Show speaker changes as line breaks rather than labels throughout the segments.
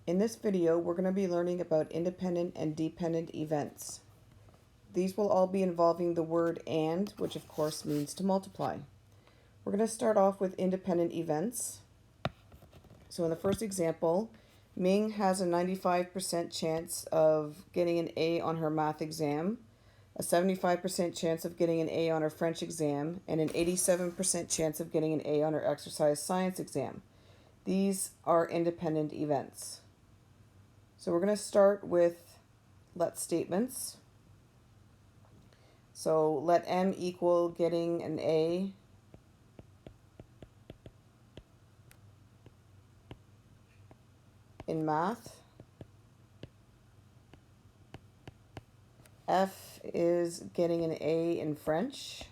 In this video, we're going to be learning about independent and dependent events. These will all be involving the word and, which of course means to multiply. We're going to start off with independent events. So in the first example, Ming has a 95% chance of getting an A on her math exam, a 75% chance of getting an A on her French exam, and an 87% chance of getting an A on her exercise science exam. These are independent events. So we're going to start with let statements. So let M equal getting an A in math. F is getting an A in French.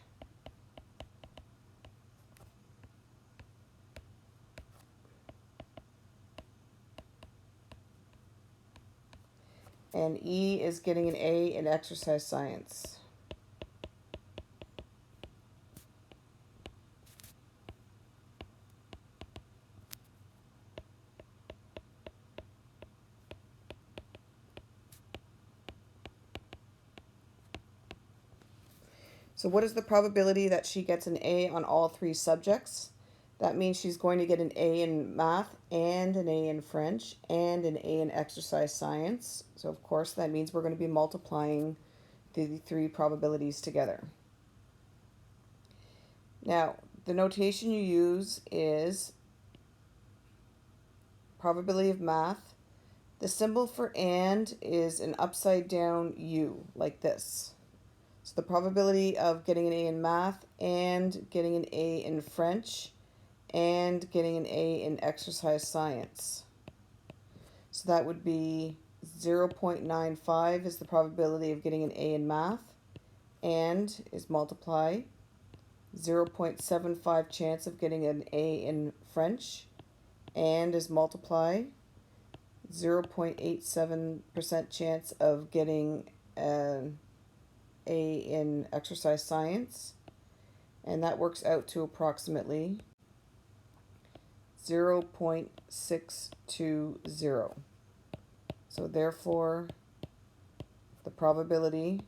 And E is getting an A in exercise science. So what is the probability that she gets an A on all three subjects? That means she's going to get an A in math and an A in French and an A in exercise science. So of course that means we're going to be multiplying the three probabilities together. Now, the notation you use is probability of math. The symbol for and is an upside down U, like this. So the probability of getting an A in math and getting an A in French and getting an A in exercise science. So that would be 0.95 is the probability of getting an A in math, and is multiply. 0.75 chance of getting an A in French, and is multiply. 0.87% chance of getting an A in exercise science, and that works out to approximately 0.620. So therefore, the probability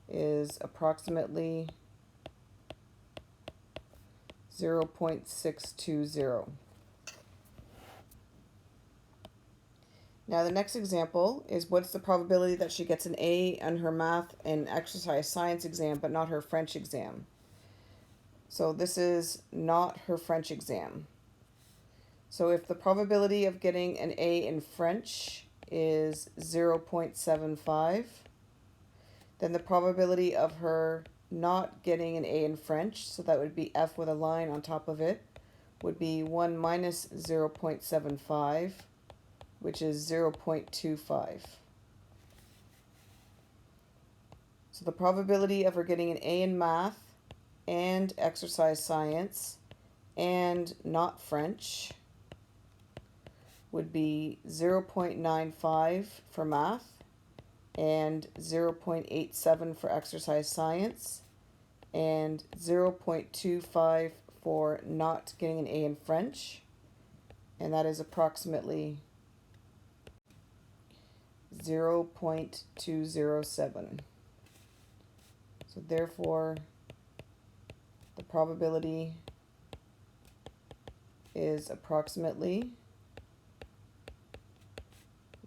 is approximately 0.620. Now the next example is what's the probability that she gets an A on her math and exercise science exam but not her French exam. So this is not her French exam. So if the probability of getting an A in French is 0.75, then the probability of her not getting an A in French, so that would be F with a line on top of it, would be 1 minus 0.75, which is 0.25. So the probability of her getting an A in math and exercise science and not French would be 0.95 for math and 0.87 for exercise science and 0.25 for not getting an A in French, and that is approximately 0.207. So therefore, the probability is approximately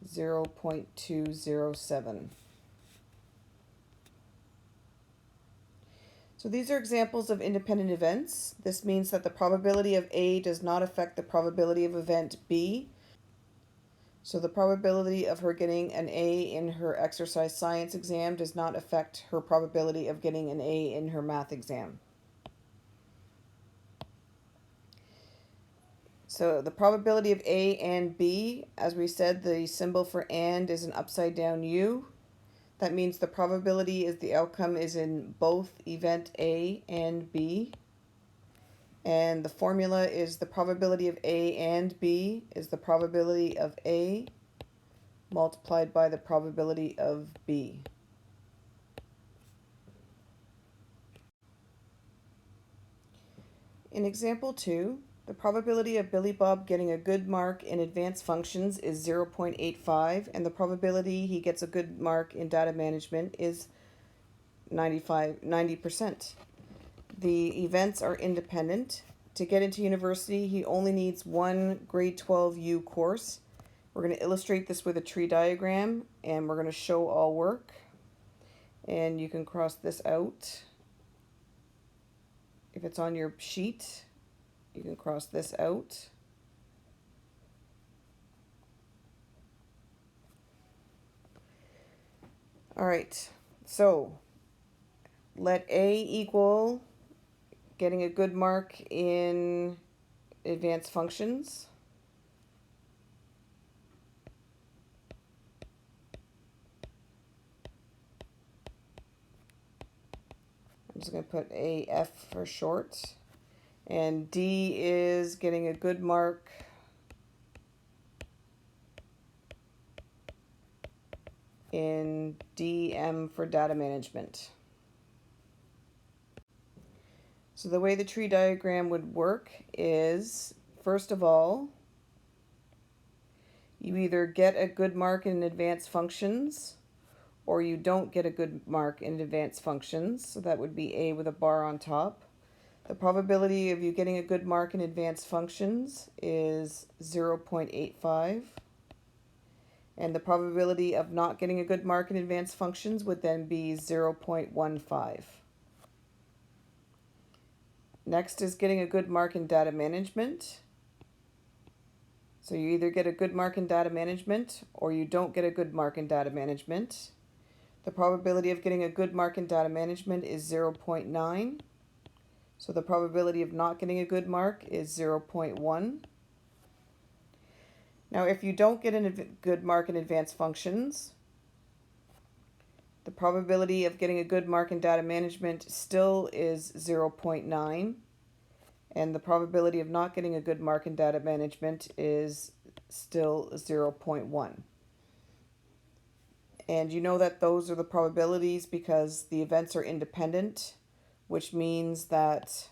0.207. So these are examples of independent events. This means that the probability of A does not affect the probability of event B. So the probability of her getting an A in her exercise science exam does not affect her probability of getting an A in her math exam. So the probability of A and B, as we said, the symbol for and is an upside down U. That means the probability is the outcome is in both event A and B. And the formula is the probability of A and B is the probability of A multiplied by the probability of B. In example 2, The probability of Billy Bob getting a good mark in advanced functions is 0.85, and the probability he gets a good mark in data management is 90%. The events are independent. To get into university, he only needs one grade 12U course. We're going to illustrate this with a tree diagram, and we're going to show all work. And you can cross this out. If it's on your sheet, you can cross this out. All right, so let A equal getting a good mark in advanced functions. I'm just going to put AF for short. And D is getting a good mark in DM for data management. So the way the tree diagram would work is, first of all, you either get a good mark in advanced functions or you don't get a good mark in advanced functions. So that would be A with a bar on top. The probability of you getting a good mark in advanced functions is 0.85. And the probability of not getting a good mark in advanced functions would then be 0.15. Next is getting a good mark in data management. So you either get a good mark in data management or you don't get a good mark in data management. The probability of getting a good mark in data management is 0.9. So the probability of not getting a good mark is 0.1. Now, if you don't get a good mark in advanced functions, the probability of getting a good mark in data management still is 0.9. And the probability of not getting a good mark in data management is still 0.1. And you know that those are the probabilities because the events are independent, which means that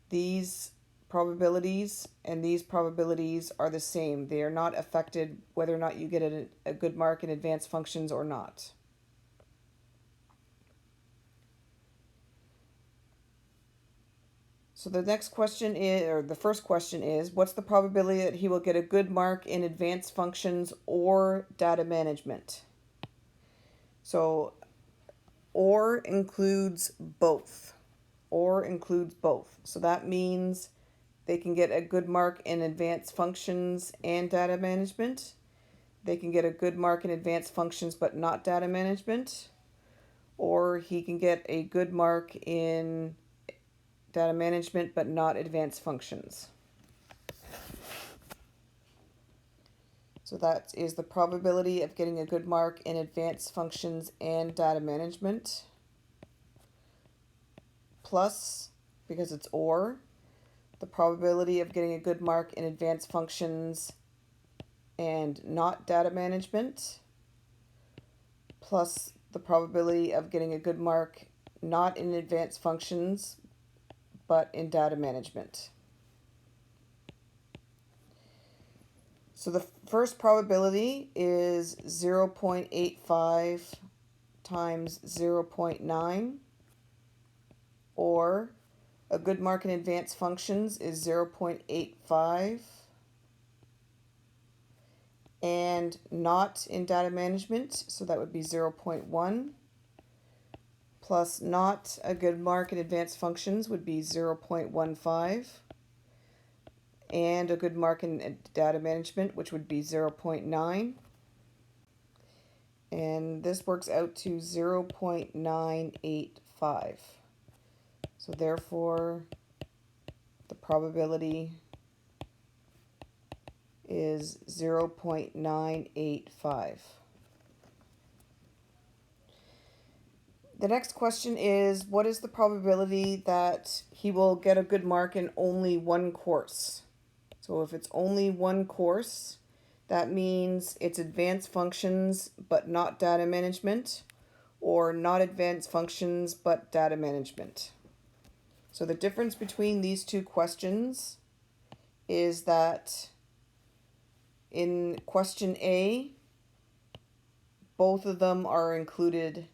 these probabilities and these probabilities are the same. They are not affected whether or not you get a good mark in advanced functions or not. So the next question is, or the first question is, what's the probability that he will get a good mark in advanced functions or data management? So or includes both. Or includes both. So that means they can get a good mark in advanced functions and data management. They can get a good mark in advanced functions but not data management. Or he can get a good mark in data management but not advanced functions. So that is the probability of getting a good mark in advanced functions and data management, plus, because it's or, the probability of getting a good mark in advanced functions and not data management, plus the probability of getting a good mark not in advanced functions but in data management. So the first probability is 0.85 times 0.9, or a good mark in advanced functions is 0.85, and not in data management, so that would be 0.1, plus not a good mark in advanced functions would be 0.15, and a good mark in data management, which would be 0.9. And this works out to 0.985. So therefore, the probability is 0.985. The next question is, what is the probability that he will get a good mark in only one course? So if it's only one course, that means it's advanced functions but not data management, or not advanced functions but data management. So the difference between these two questions is that in question A, both of them are included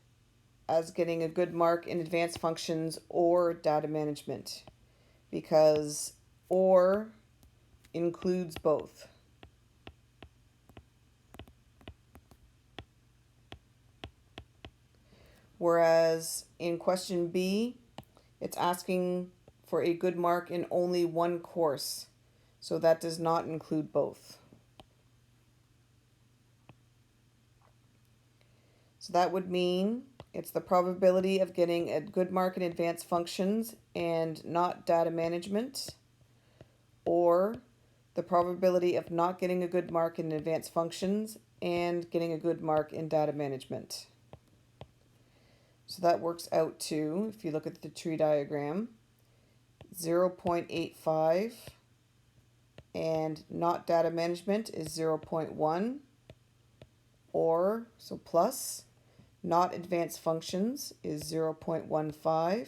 as getting a good mark in advanced functions or data management, because or includes both. Whereas in question B, it's asking for a good mark in only one course, so that does not include both. So that would mean it's the probability of getting a good mark in advanced functions and not data management, or the probability of not getting a good mark in advanced functions and getting a good mark in data management. So that works out to, if you look at the tree diagram, 0.85, and not data management is 0.1, or, so plus, not advanced functions is 0.15,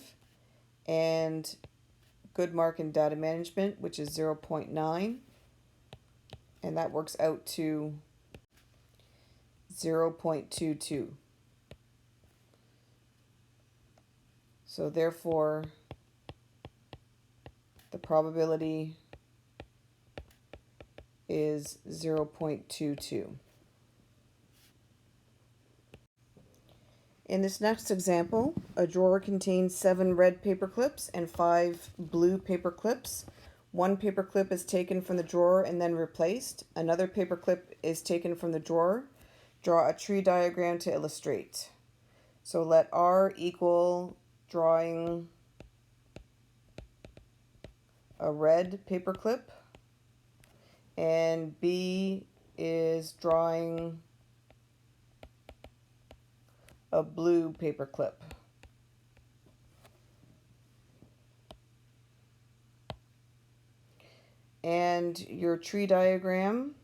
and good mark in data management, which is 0.9, and that works out to 0.22. So therefore, the probability is 0.22. In this next example, a drawer contains 7 red paper clips and 5 blue paper clips. One paper clip is taken from the drawer and then replaced. Another paper clip is taken from the drawer. Draw a tree diagram to illustrate. So let R equal drawing a red paper clip, and B is drawing a blue paper clip. And your tree diagram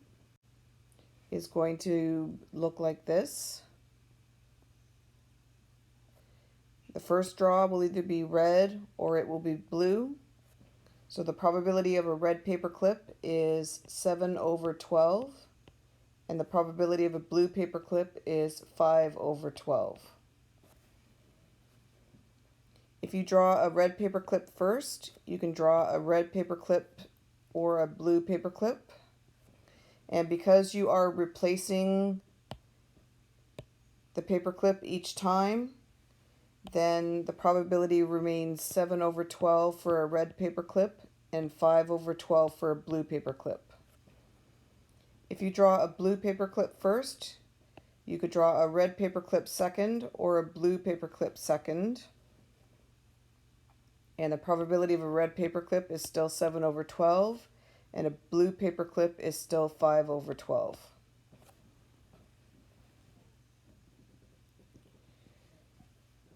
is going to look like this. The first draw will either be red or it will be blue. So the probability of a red paper clip is 7/12, and the probability of a blue paper clip is 5/12. If you draw a red paper clip first, you can draw a red paper clip or a blue paper clip. And because you are replacing the paper clip each time, then the probability remains 7/12 for a red paper clip and 5/12 for a blue paper clip. If you draw a blue paper clip first, you could draw a red paper clip second or a blue paper clip second. And the probability of a red paper clip is still 7/12, and a blue paper clip is still 5/12.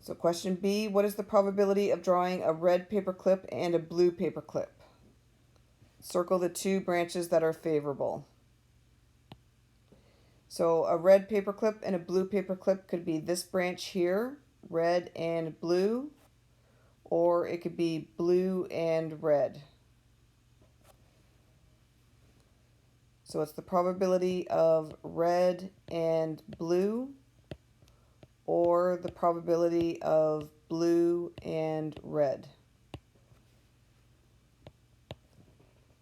So question B, what is the probability of drawing a red paper clip and a blue paper clip? Circle the 2 branches that are favorable. So a red paper clip and a blue paper clip could be this branch here, red and blue, or it could be blue and red. So it's the probability of red and blue, or the probability of blue and red.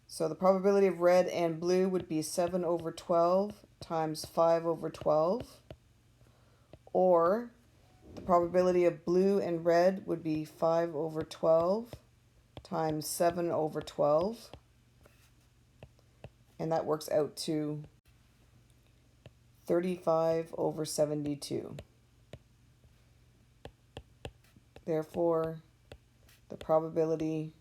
So the probability of red and blue would be 7/12 times 5/12, or the probability of blue and red would be 5/12 times 7/12, and that works out to 35/72. Therefore, the probability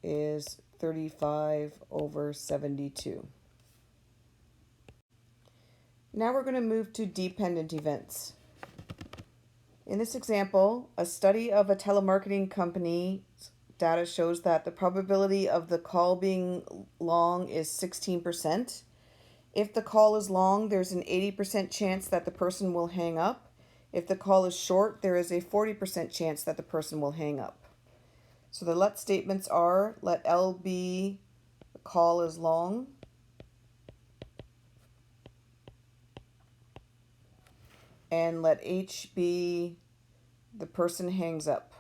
is 35/72. Now we're going to move to dependent events. In this example, a study of a telemarketing company's data shows that the probability of the call being long is 16%. If the call is long, there's an 80% chance that the person will hang up. If the call is short, there is a 40% chance that the person will hang up. So the let statements are, let L be the call is long, and let H be the person hangs up.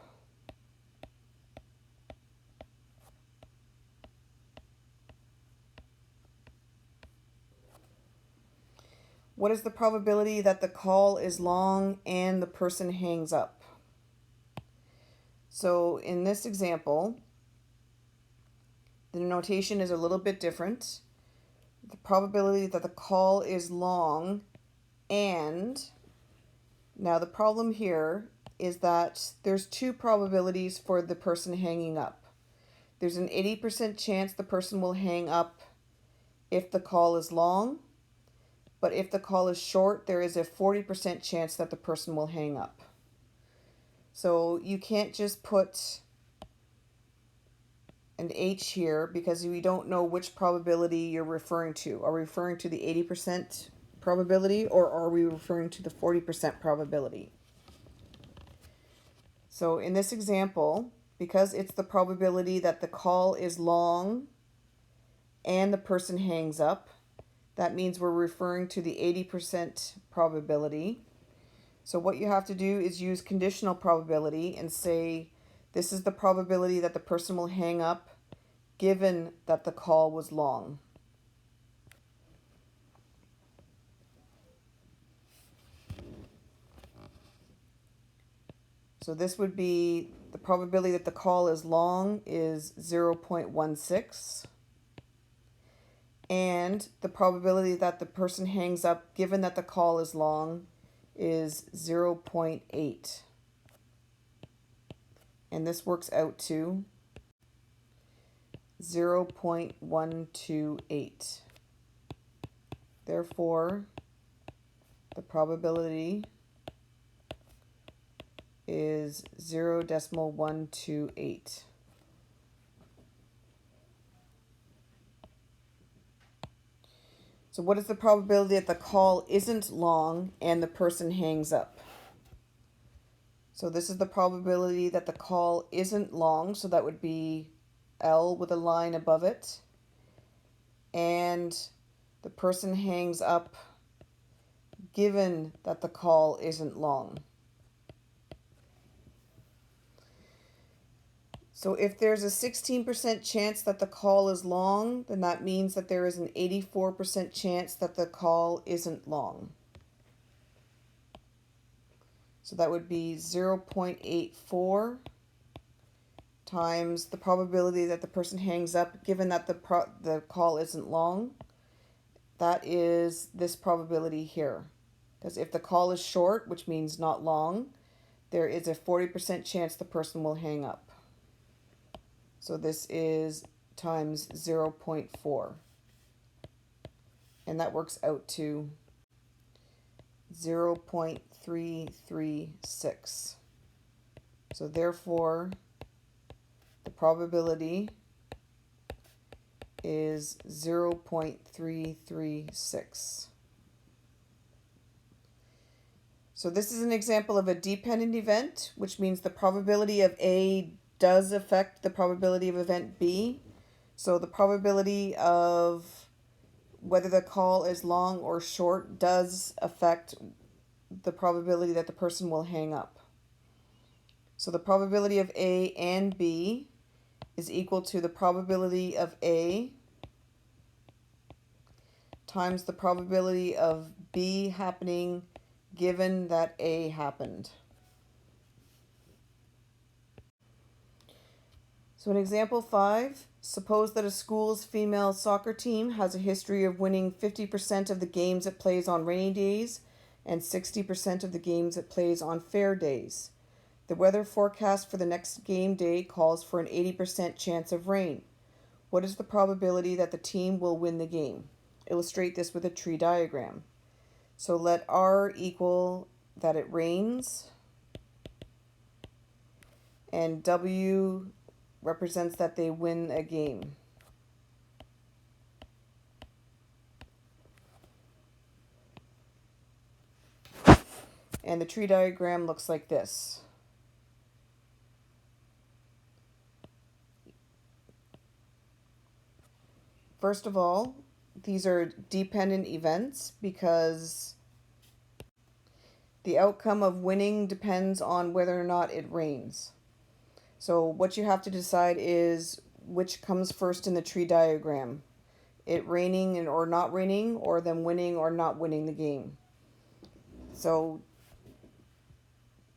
What is the probability that the call is long and the person hangs up? So in this example, the notation is a little bit different. The probability that the call is long, and now the problem here is that there's two probabilities for the person hanging up. There's an 80% chance the person will hang up if the call is long, but if the call is short, there is a 40% chance that the person will hang up. So you can't just put an H here because we don't know which probability you're referring to. Are we referring to the 80% probability, or are we referring to the 40% probability? So in this example, because it's the probability that the call is long and the person hangs up, that means we're referring to the 80% probability. So what you have to do is use conditional probability and say, this is the probability that the person will hang up given that the call was long. So this would be the probability that the call is long is 0.16. And the probability that the person hangs up given that the call is long is 0.8. And this works out to 0.128. Therefore, the probability is 0.128. So what is the probability that the call isn't long and the person hangs up? So this is the probability that the call isn't long, so that would be L with a line above it. And the person hangs up given that the call isn't long. So if there's a 16% chance that the call is long, then that means that there is an 84% chance that the call isn't long. So that would be 0.84 times the probability that the person hangs up given that the call isn't long. That is this probability here. Because if the call is short, which means not long, there is a 40% chance the person will hang up. So this is times 0.4. And that works out to 0.336. So therefore, the probability is 0.336. So this is an example of a dependent event, which means the probability of A does affect the probability of event B. So the probability of whether the call is long or short does affect the probability that the person will hang up. So the probability of A and B is equal to the probability of A times the probability of B happening given that A happened. So in example 5, suppose that a school's female soccer team has a history of winning 50% of the games it plays on rainy days and 60% of the games it plays on fair days. The weather forecast for the next game day calls for an 80% chance of rain. What is the probability that the team will win the game? Illustrate this with a tree diagram. So let R equal that it rains, and W represents that they win a game. And the tree diagram looks like this. first of all, these are dependent events because the outcome of winning depends on whether or not it rains. So what you have to decide is which comes first in the tree diagram. It raining or not raining, or them winning or not winning the game. So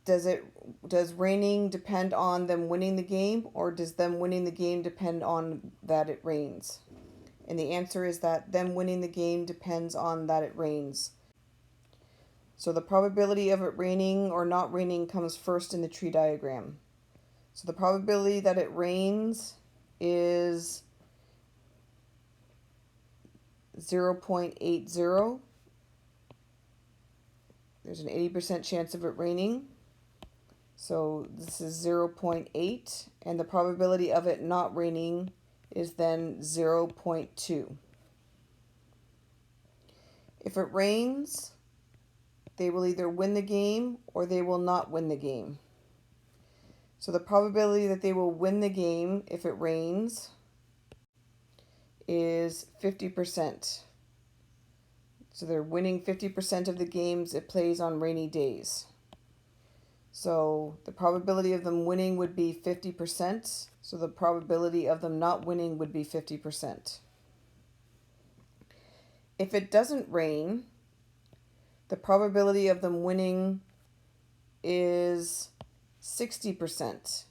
does raining depend on them winning the game, or does them winning the game depend on that it rains? And the answer is that them winning the game depends on that it rains. So the probability of it raining or not raining comes first in the tree diagram. So the probability that it rains is 0.80. There's an 80% chance of it raining. So this is 0.8, and the probability of it not raining is then 0.2. If it rains, they will either win the game or they will not win the game. So the probability that they will win the game if it rains is 50%. So they're winning 50% of the games it plays on rainy days. So the probability of them winning would be 50%. So the probability of them not winning would be 50%. If it doesn't rain, the probability of them winning is 60%.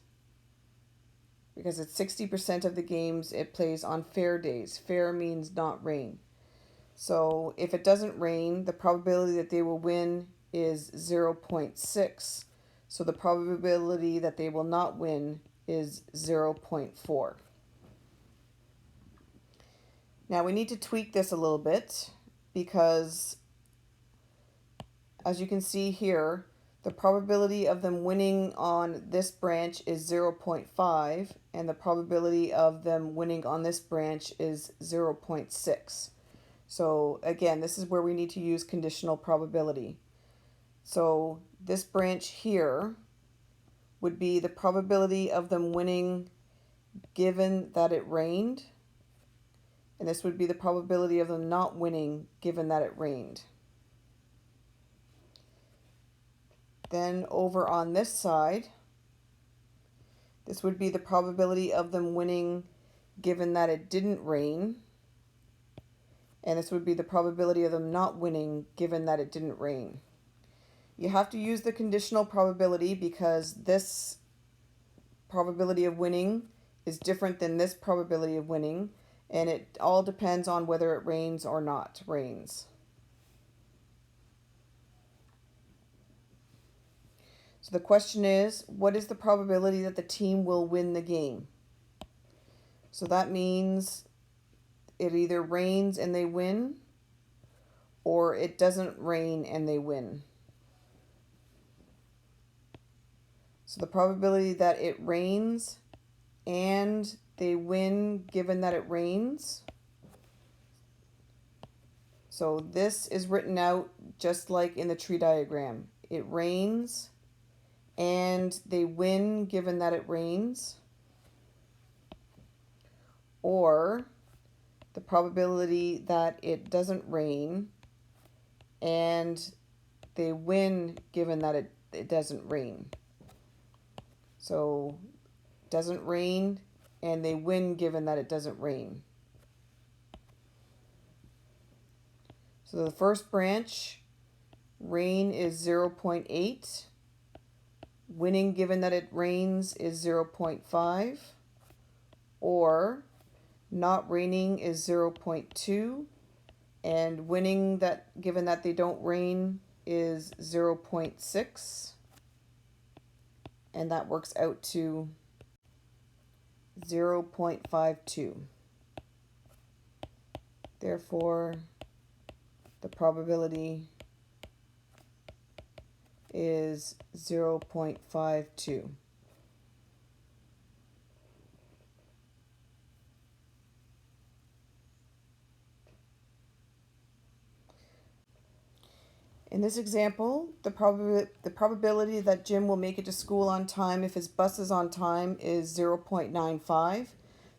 Because it's 60% of the games it plays on fair days. Fair means not rain. So if it doesn't rain, the probability that they will win is 0.6. So the probability that they will not win is 0.4. Now we need to tweak this a little bit because, as you can see here, the probability of them winning on this branch is 0.5, and the probability of them winning on this branch is 0.6. So again, this is where we need to use conditional probability. So this branch here would be the probability of them winning given that it rained, and this would be the probability of them not winning given that it rained. Then over on this side, this would be the probability of them winning given that it didn't rain, and this would be the probability of them not winning given that it didn't rain. You have to use the conditional probability because this probability of winning is different than this probability of winning, and it all depends on whether it rains or not rains. So the question is, what is the probability that the team will win the game? So that means it either rains and they win, or it doesn't rain and they win. So the probability that it rains and they win given that it rains. So this is written out just like in the tree diagram. It rains and they win given that it rains. Or the probability that it doesn't rain and they win given that it doesn't rain. So it doesn't rain and they win given that it doesn't rain. So the first branch, rain is 0.8. Winning given that it rains is 0.5. Or not raining is 0.2. And winning that given that they don't rain is 0.6. And that works out to 0.52. Therefore, the probability is 0.52. In this example, the probability that Jim will make it to school on time if his bus is on time is 0.95.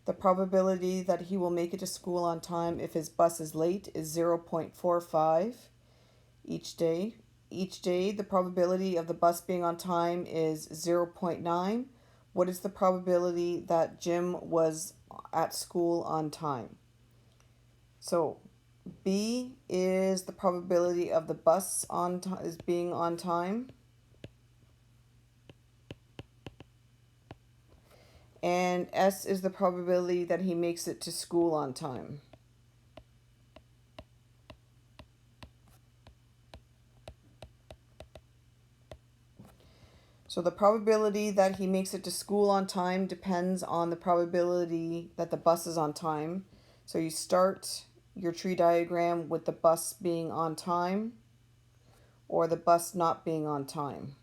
The probability that he will make it to school on time if his bus is late is 0.45 each day. Each day, the probability of the bus being on time is 0.9. What is the probability that Jim was at school on time? So B is the probability of the bus is being on time. And S is the probability that he makes it to school on time. So the probability that he makes it to school on time depends on the probability that the bus is on time. So you start your tree diagram with the bus being on time or the bus not being on time.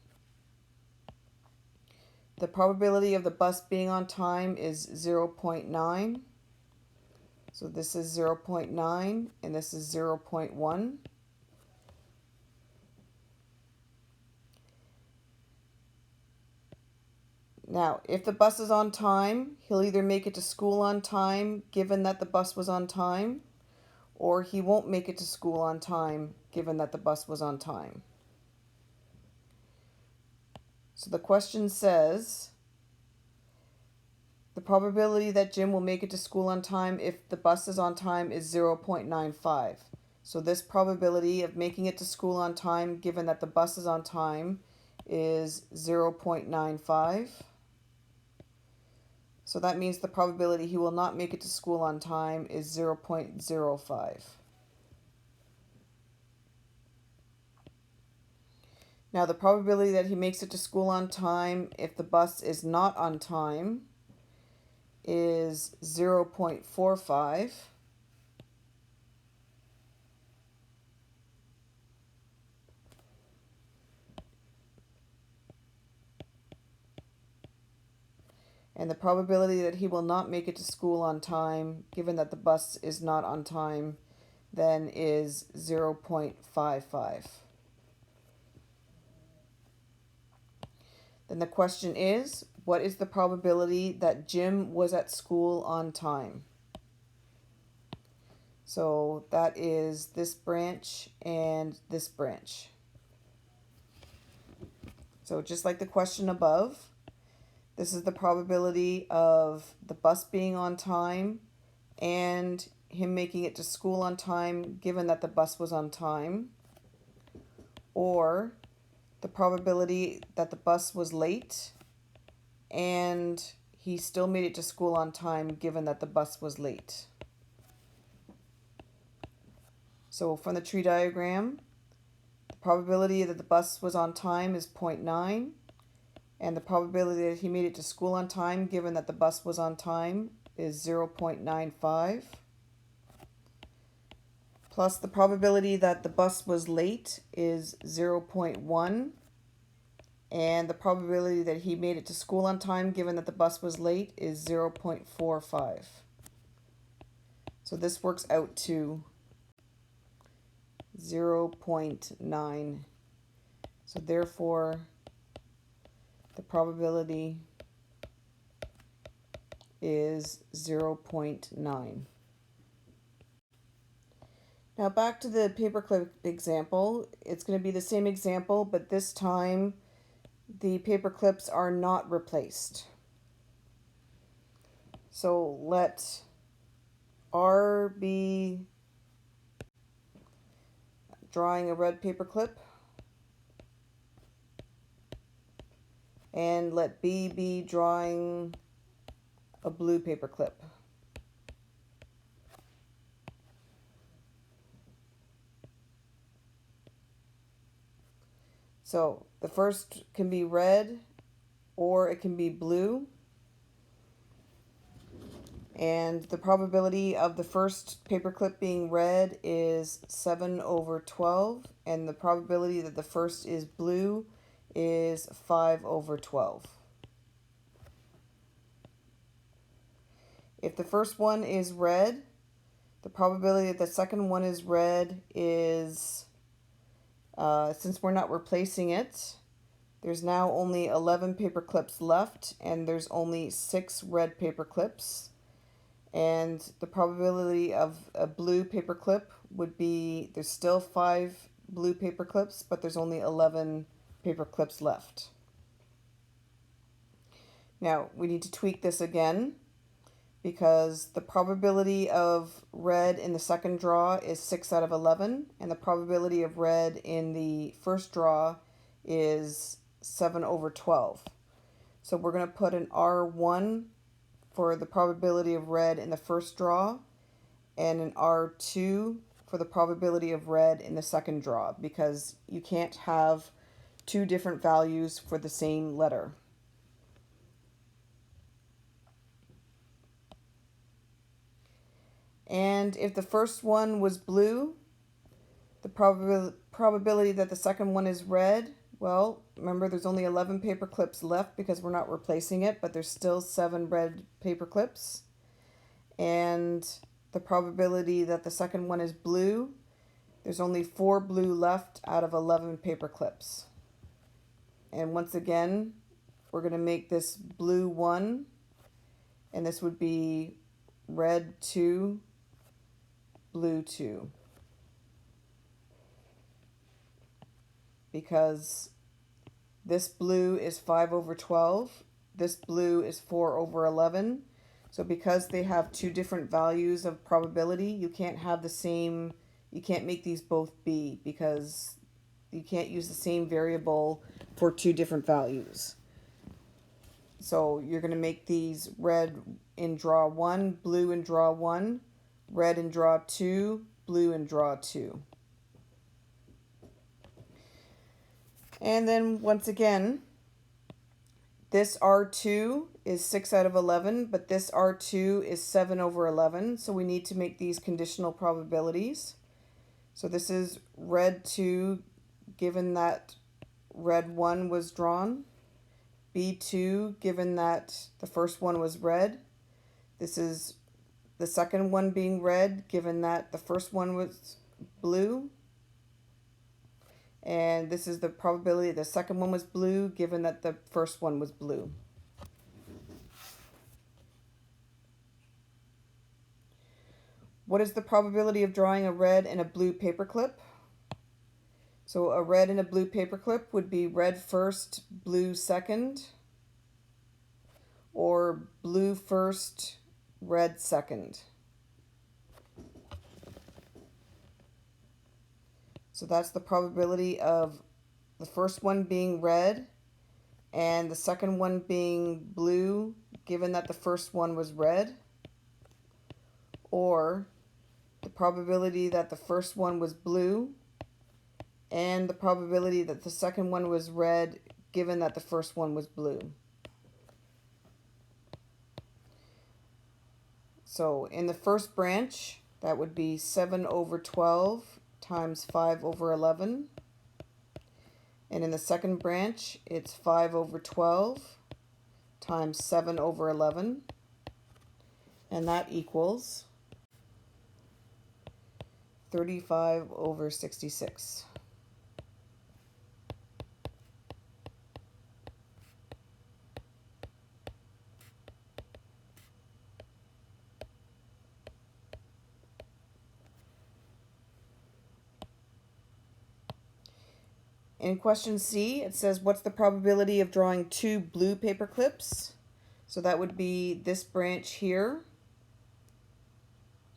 The probability of the bus being on time is 0.9. So this is 0.9 and this is 0.1. Now, if the bus is on time, he'll either make it to school on time, given that the bus was on time, or he won't make it to school on time, given that the bus was on time. So the question says, the probability that Jim will make it to school on time if the bus is on time is 0.95. So this probability of making it to school on time, given that the bus is on time, is 0.95. So that means the probability he will not make it to school on time is 0.05. Now the probability that he makes it to school on time if the bus is not on time is 0.45. And the probability that he will not make it to school on time, given that the bus is not on time, then is 0.55. Then the question is, what is the probability that Jim was at school on time? So that is this branch and this branch. So just like the question above, this is the probability of the bus being on time and him making it to school on time, given that the bus was on time, or the probability that the bus was late and he still made it to school on time, given that the bus was late. So from the tree diagram, the probability that the bus was on time is 0.9. And the probability that he made it to school on time, given that the bus was on time, is 0.95. Plus the probability that the bus was late is 0.1. And the probability that he made it to school on time, given that the bus was late, is 0.45. So this works out to 0.9. So therefore, the probability is 0.9. Now back to the paperclip example. It's going to be the same example, but this time the paper clips are not replaced. So let R be drawing a red paper clip, and let B be drawing a blue paper clip. So the first can be red or it can be blue. And the probability of the first paperclip being red is 7/12, and the probability that the first is blue is 5/12. If the first one is red, the probability that the second one is red is, since we're not replacing it, there's now only 11 paper clips left, and there's only 6 red paper clips. And the probability of a blue paper clip would be, there's still 5 blue paper clips, but there's only 11 paper clips left. Now we need to tweak this again, because the probability of red in the second draw is 6 out of 11, and the probability of red in the first draw is 7 over 12. So we're going to put an R1 for the probability of red in the first draw, and an R2 for the probability of red in the second draw, because you can't have 2 different values for the same letter. And if the first one was blue, the probability that the second one is red, well, remember there's only 11 paper clips left because we're not replacing it, but there's still 7 red paper clips. And the probability that the second one is blue, there's only 4 blue left out of 11 paper clips. And once again, we're going to make this blue 1, and this would be red 2, blue 2. Because this blue is 5 over 12, this blue is 4 over 11. So because they have 2 different values of probability, you can't have the same, you can't make these both B, because you can't use the same variable for 2 different values. So you're going to make these red in draw 1, blue in draw 1, red in draw 2, blue in draw 2. And then once again, this R2 is 6 out of 11, but this R2 is 7 over 11. So we need to make these conditional probabilities. So this is red 2, given that red 1 was drawn. B2, given that the first one was red. This is the second one being red, given that the first one was blue. And this is the probability the second one was blue, given that the first one was blue. What is the probability of drawing a red and a blue paperclip? So a red and a blue paperclip would be red first, blue second, or blue first, red second. So that's the probability of the first one being red and the second one being blue, given that the first one was red, or the probability that the first one was blue and the probability that the second one was red, given that the first one was blue. So in the first branch, that would be 7 over 12 times 5 over 11. And in the second branch, it's 5 over 12 times 7 over 11. And that equals 35 over 66. In question C, it says, what's the probability of drawing 2 blue paper clips? So that would be this branch here.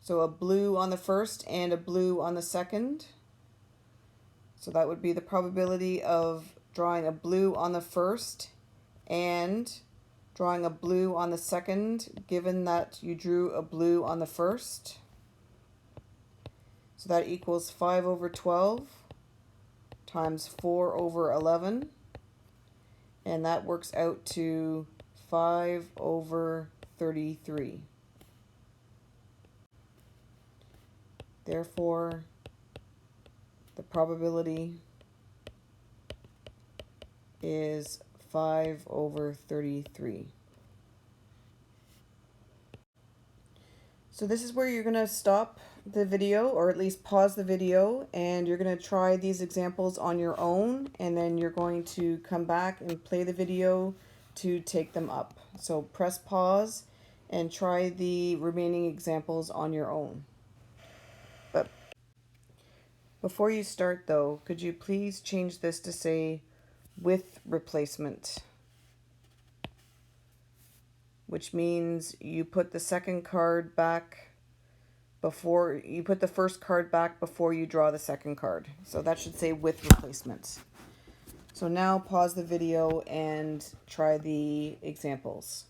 So a blue on the first and a blue on the second. So that would be the probability of drawing a blue on the first and drawing a blue on the second, given that you drew a blue on the first. So that equals 5 over 12 times 4 over 11, and that works out to 5 over 33. Therefore, the probability is 5 over 33. So this is where you're going to stop the video, or at least pause the video, and you're going to try these examples on your own, and then you're going to come back and play the video to take them up. So press pause and try the remaining examples on your own. But before you start though, could you please change this to say with replacement? Which means you put the second card back before you put the first card back before you draw the second card. So that should say with replacement. So now pause the video and try the examples.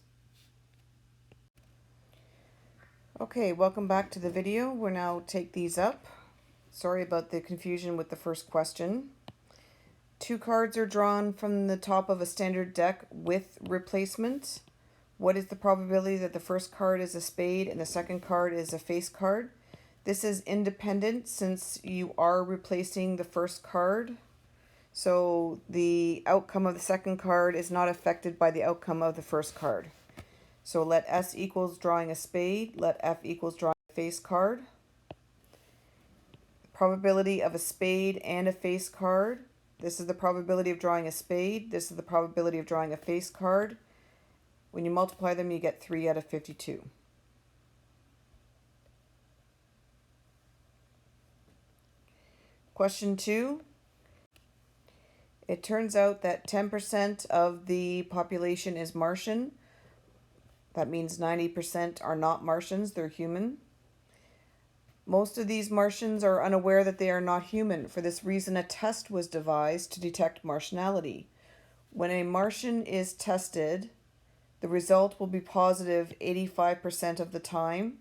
Okay, welcome back to the video. We'll now take these up. Sorry about the confusion with the first question. 2 cards are drawn from the top of a standard deck with replacement. What is the probability that the first card is a spade and the second card is a face card? This is independent since you are replacing the first card. So the outcome of the second card is not affected by the outcome of the first card. So let S equals drawing a spade, let F equals drawing a face card. Probability of a spade and a face card. This is the probability of drawing a spade. This is the probability of drawing a face card. When you multiply them, you get 3 out of 52. Question 2. It turns out that 10% of the population is Martian. That means 90% are not Martians, they're human. Most of these Martians are unaware that they are not human. For this reason, a test was devised to detect Martianality. When a Martian is tested, the result will be positive 85% of the time,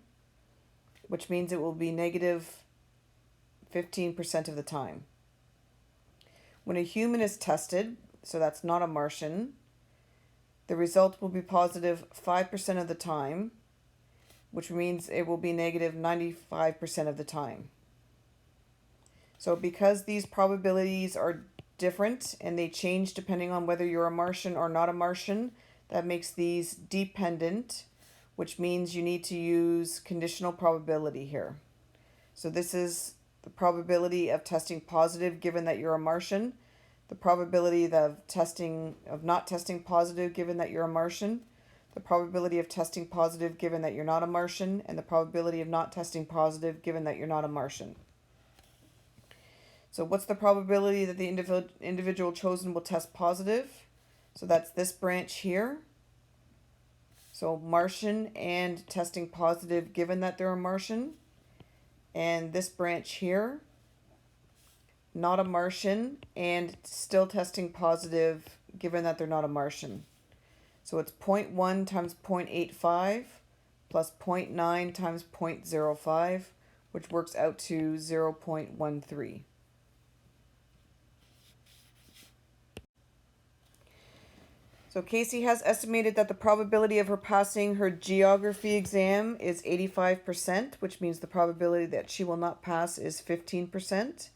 which means it will be negative 15% of the time. When a human is tested, so that's not a Martian, the result will be positive 5% of the time, which means it will be negative 95% of the time. So because these probabilities are different and they change depending on whether you're a Martian or not a Martian, that makes these dependent, which means you need to use conditional probability here. So this is the probability of testing positive given that you're a Martian, the probability of not testing positive given that you're a Martian, the probability of testing positive given that you're not a Martian, and the probability of not testing positive given that you're not a Martian. So what's the probability that the individual chosen will test positive? So that's this branch here. So Martian and testing positive given that they're a Martian. And this branch here, not a Martian and still testing positive given that they're not a Martian. So it's 0.1 times 0.85 plus 0.9 times 0.05, which works out to 0.13. So Casey has estimated that the probability of her passing her geography exam is 85%, which means the probability that she will not pass is 15%.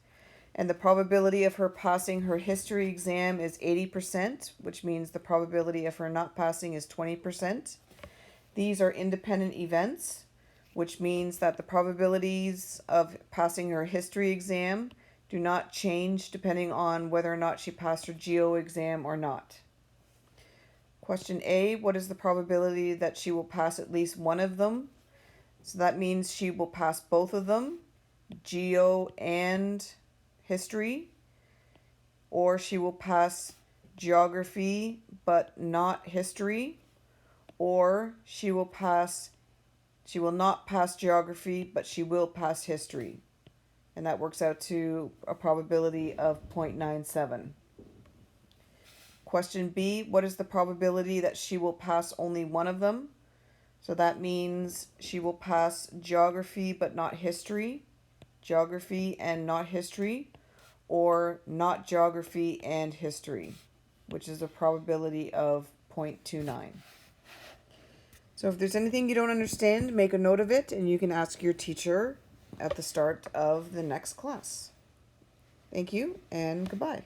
And the probability of her passing her history exam is 80%, which means the probability of her not passing is 20%. These are independent events, which means that the probabilities of passing her history exam do not change depending on whether or not she passed her geo exam or not. Question A, what is the probability that she will pass at least one of them? So that means she will pass both of them, geo and history, or she will pass geography but not history, or she will not pass geography but she will pass history, and that works out to a probability of 0.97. Question B, what is the probability that she will pass only one of them? So that means she will pass geography but not history, geography and not history, or not geography and history, which is a probability of 0.29. So if there's anything you don't understand, make a note of it and you can ask your teacher at the start of the next class. Thank you and goodbye.